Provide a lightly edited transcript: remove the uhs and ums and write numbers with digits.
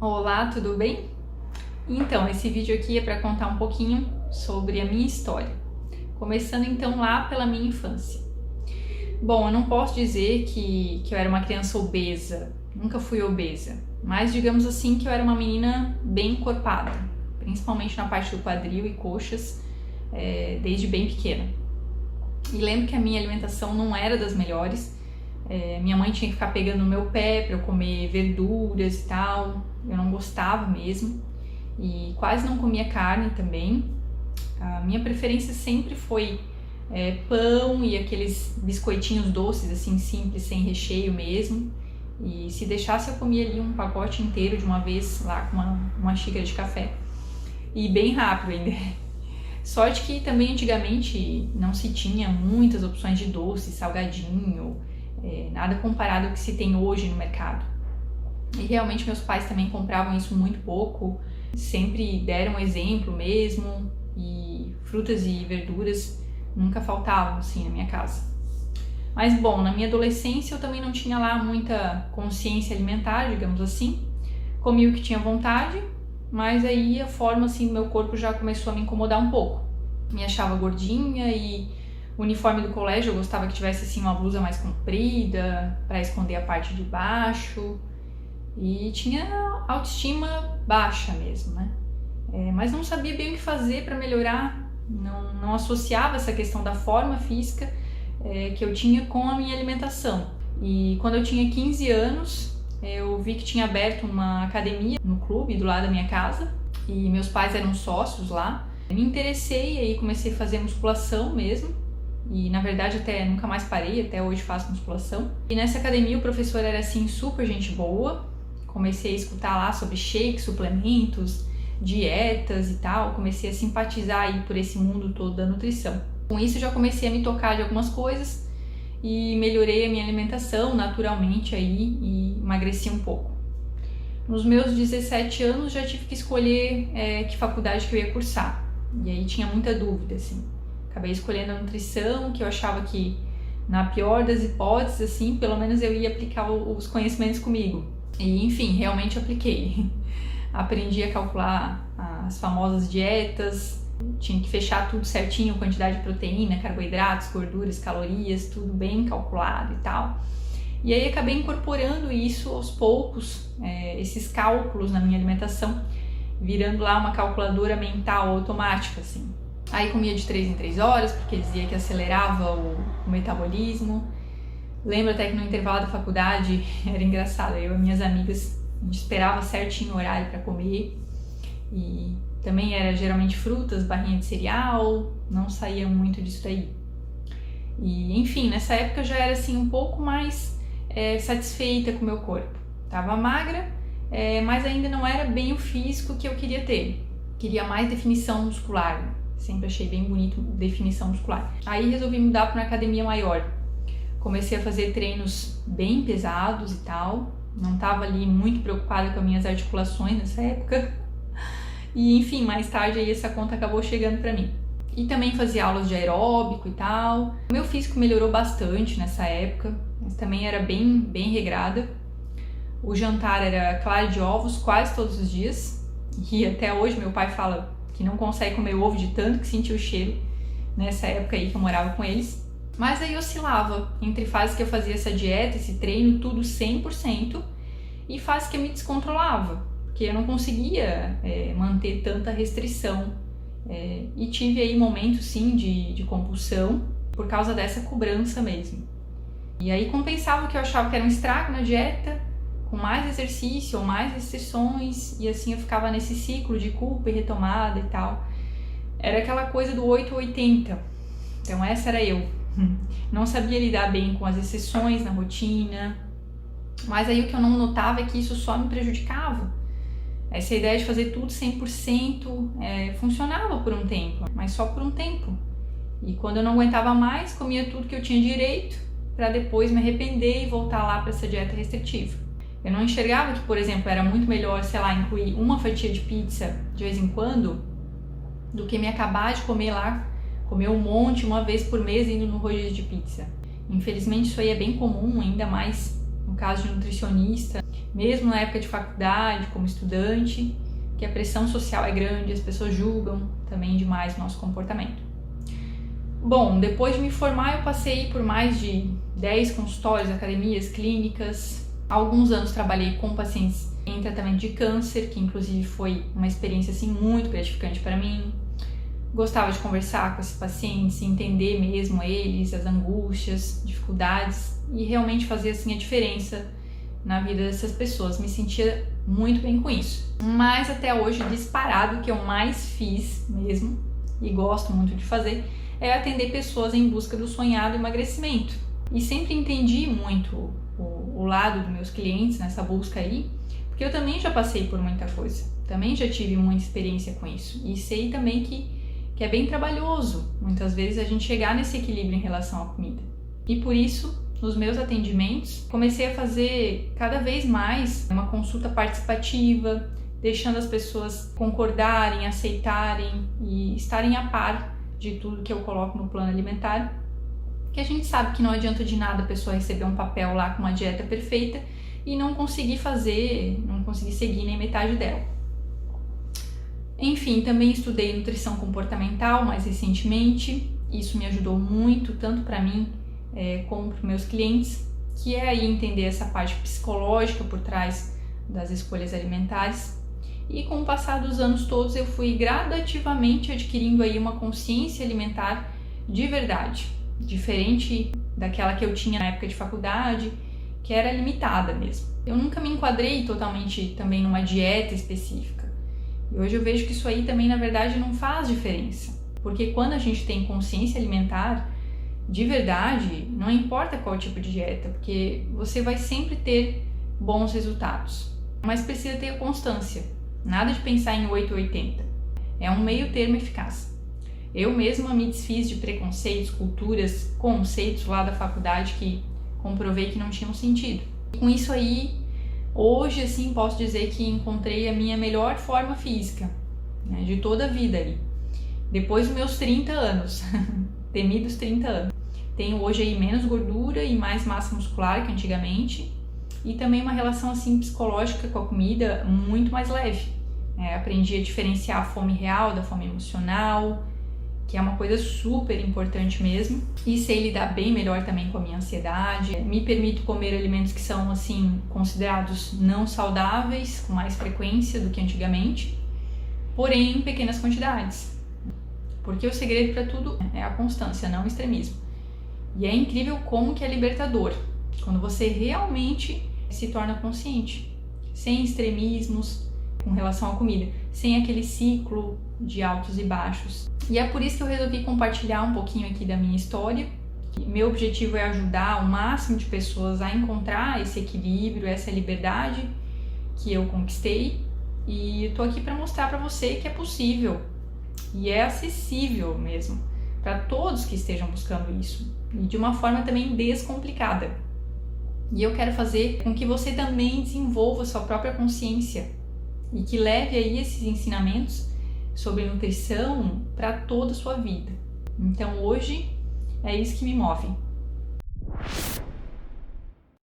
Olá, tudo bem? Então, esse vídeo aqui é para contar um pouquinho sobre a minha história. Começando então lá pela minha infância. Bom, eu não posso dizer que eu era uma criança obesa, nunca fui obesa, mas digamos assim que eu era uma menina bem encorpada, principalmente na parte do quadril e coxas, desde bem pequena. E lembro que a minha alimentação não era das melhores. Minha mãe tinha que ficar pegando no meu pé para eu comer verduras e tal. Eu não gostava mesmo e quase não comia carne também. A minha preferência sempre foi pão e aqueles biscoitinhos doces, assim, simples, sem recheio mesmo. E se deixasse eu comia ali um pacote inteiro de uma vez lá com uma xícara de café. E bem rápido ainda. Sorte que também antigamente não se tinha muitas opções de doce, salgadinho, nada comparado ao que se tem hoje no mercado. E realmente meus pais também compravam isso muito pouco, sempre deram exemplo mesmo, e frutas e verduras nunca faltavam assim na minha casa. Mas bom, na minha adolescência eu também não tinha lá muita consciência alimentar, digamos assim. Comia o que tinha vontade, mas aí a forma assim do meu corpo já começou a me incomodar um pouco. Me achava gordinha e o uniforme do colégio eu gostava que tivesse assim uma blusa mais comprida para esconder a parte de baixo. E tinha autoestima baixa mesmo, né? Mas não sabia bem o que fazer para melhorar, não associava essa questão da forma física que eu tinha com a minha alimentação. E quando eu tinha 15 anos, eu vi que tinha aberto uma academia no clube do lado da minha casa e meus pais eram sócios lá. Me interessei e aí comecei a fazer musculação mesmo. E na verdade até nunca mais parei, até hoje faço musculação. E nessa academia o professor era assim super gente boa. Comecei a escutar lá sobre shakes, suplementos, dietas e tal. Comecei a simpatizar aí por esse mundo todo da nutrição. Com isso já comecei a me tocar de algumas coisas e melhorei a minha alimentação naturalmente aí e emagreci um pouco. Nos meus 17 anos já tive que escolher que faculdade que eu ia cursar. E aí tinha muita dúvida, assim. Acabei escolhendo a nutrição, que eu achava que na pior das hipóteses, assim, pelo menos eu ia aplicar os conhecimentos comigo. E enfim, realmente apliquei. Aprendi a calcular as famosas dietas, tinha que fechar tudo certinho, quantidade de proteína, carboidratos, gorduras, calorias, tudo bem calculado e tal. E aí acabei incorporando isso aos poucos, esses cálculos na minha alimentação, virando lá uma calculadora mental automática, assim. Aí comia de 3 em 3 horas, porque dizia que acelerava o metabolismo. Lembro até que no intervalo da faculdade era engraçado, eu e minhas amigas, a gente esperava certinho o horário para comer. E também era geralmente frutas, barrinha de cereal, não saía muito disso daí. E enfim, nessa época eu já era assim um pouco mais satisfeita com o meu corpo. Tava magra, mas ainda não era bem o físico que eu queria ter. Queria mais definição muscular, sempre achei bem bonito definição muscular. Aí resolvi mudar para uma academia maior. Comecei a fazer treinos bem pesados e tal. Não estava ali muito preocupada com as minhas articulações nessa época. E enfim, mais tarde aí essa conta acabou chegando para mim. E também fazia aulas de aeróbico e tal. O meu físico melhorou bastante nessa época, mas também era bem regrada. O jantar era clara de ovos quase todos os dias. E até hoje meu pai fala que não consegue comer ovo de tanto que sentiu o cheiro nessa época aí que eu morava com eles. Mas aí oscilava entre fases que eu fazia essa dieta, esse treino, tudo 100%, e fases que eu me descontrolava, porque eu não conseguia manter tanta restrição. E tive aí momentos sim de compulsão por causa dessa cobrança mesmo. E aí compensava o que eu achava que era um estrago na dieta, com mais exercício ou mais restrições, e assim eu ficava nesse ciclo de culpa e retomada e tal. Era aquela coisa do 8 ou 80, então essa era eu. Não sabia lidar bem com as exceções na rotina, mas aí o que eu não notava é que isso só me prejudicava. Essa ideia de fazer tudo 100% funcionava por um tempo, mas só por um tempo. E quando eu não aguentava mais, comia tudo que eu tinha direito, para depois me arrepender e voltar lá para essa dieta restritiva. Eu não enxergava que, por exemplo, era muito melhor, sei lá, incluir uma fatia de pizza de vez em quando, do que me acabar de comer lá, comer um monte uma vez por mês indo no rodízio de pizza. Infelizmente isso aí é bem comum, ainda mais no caso de nutricionista, mesmo na época de faculdade, como estudante, que a pressão social é grande, as pessoas julgam também demais o nosso comportamento. Bom, depois de me formar, eu passei por mais de 10 consultórios, academias, clínicas. Há alguns anos trabalhei com pacientes em tratamento de câncer, que inclusive foi uma experiência assim, muito gratificante para mim. Gostava de conversar com esses pacientes, entender mesmo eles, as angústias, dificuldades e realmente fazer assim a diferença na vida dessas pessoas. Me sentia muito bem com isso. Mas até hoje, disparado, o que eu mais fiz mesmo e gosto muito de fazer é atender pessoas em busca do sonhado emagrecimento. E sempre entendi muito o lado dos meus clientes nessa busca aí, porque eu também já passei por muita coisa, também já tive muita experiência com isso e sei também que é bem trabalhoso muitas vezes a gente chegar nesse equilíbrio em relação à comida. E por isso, nos meus atendimentos, comecei a fazer cada vez mais uma consulta participativa, deixando as pessoas concordarem, aceitarem e estarem a par de tudo que eu coloco no plano alimentar, que a gente sabe que não adianta de nada a pessoa receber um papel lá com uma dieta perfeita e não conseguir fazer, não conseguir seguir nem metade dela. Enfim, também estudei nutrição comportamental mais recentemente, isso me ajudou muito, tanto para mim como para os meus clientes, que é aí entender essa parte psicológica por trás das escolhas alimentares. E com o passar dos anos todos eu fui gradativamente adquirindo aí uma consciência alimentar de verdade, diferente daquela que eu tinha na época de faculdade, que era limitada mesmo. Eu nunca me enquadrei totalmente também numa dieta específica. E hoje eu vejo que isso aí também, na verdade, não faz diferença. Porque quando a gente tem consciência alimentar, de verdade, não importa qual tipo de dieta, porque você vai sempre ter bons resultados. Mas precisa ter constância. Nada de pensar em 880. É um meio termo eficaz. Eu mesma me desfiz de preconceitos, culturas, conceitos lá da faculdade que comprovei que não tinham sentido. E com isso aí, hoje assim posso dizer que encontrei a minha melhor forma física, né, de toda a vida ali. Depois dos meus 30 anos, temidos 30 anos. Tenho hoje aí menos gordura e mais massa muscular que antigamente. E também uma relação assim psicológica com a comida muito mais leve. Aprendi a diferenciar a fome real da fome emocional, que é uma coisa super importante mesmo. E sei lidar bem melhor também com a minha ansiedade. Me permito comer alimentos que são assim considerados não saudáveis, com mais frequência do que antigamente, porém em pequenas quantidades. Porque o segredo para tudo é a constância, não o extremismo. E é incrível como que é libertador, quando você realmente se torna consciente, sem extremismos com relação à comida, sem aquele ciclo de altos e baixos. E é por isso que eu resolvi compartilhar um pouquinho aqui da minha história. Meu objetivo é ajudar o máximo de pessoas a encontrar esse equilíbrio, essa liberdade que eu conquistei. E eu tô aqui para mostrar para você que é possível e é acessível mesmo para todos que estejam buscando isso, e de uma forma também descomplicada. E eu quero fazer com que você também desenvolva sua própria consciência e que leve aí esses ensinamentos sobre nutrição para toda a sua vida. Então hoje é isso que me move.